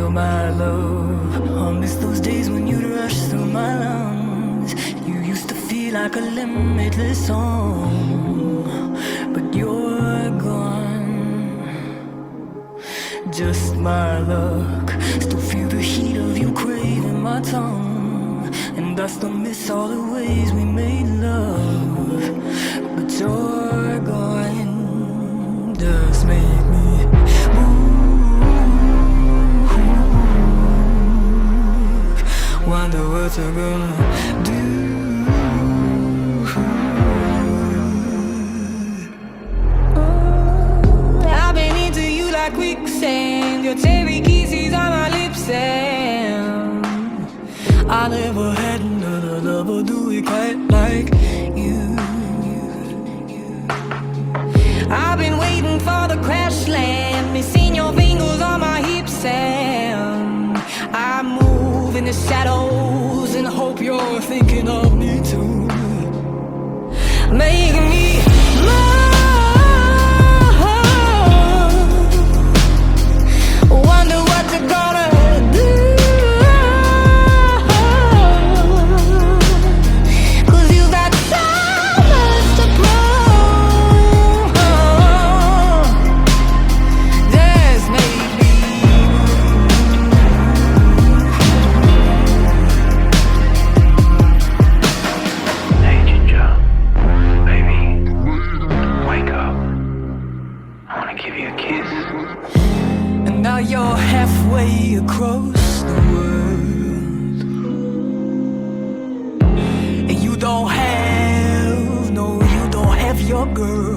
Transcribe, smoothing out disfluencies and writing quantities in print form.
feel my love. I miss those days when you'd rush through my lungs. You used to feel like a limitless song, but you're gone. Just my luck. Still feel the heat of you craving my tongue, and I still miss all the ways we made love. But you're gone. Just make me wonder what you're gonna do. I've been into you like quicksand. Your cherry kisses on my lips, and I never had another lover do it quite like you. I've been waiting for the crash land, missing your fingers on my hips, and I move in the shadows and hope you're thinking of me too. Make me mine. Wonder what you're gonna do. 'Cause you got so much to prove. Just make me now you're halfway across the world, and you don't have your girl.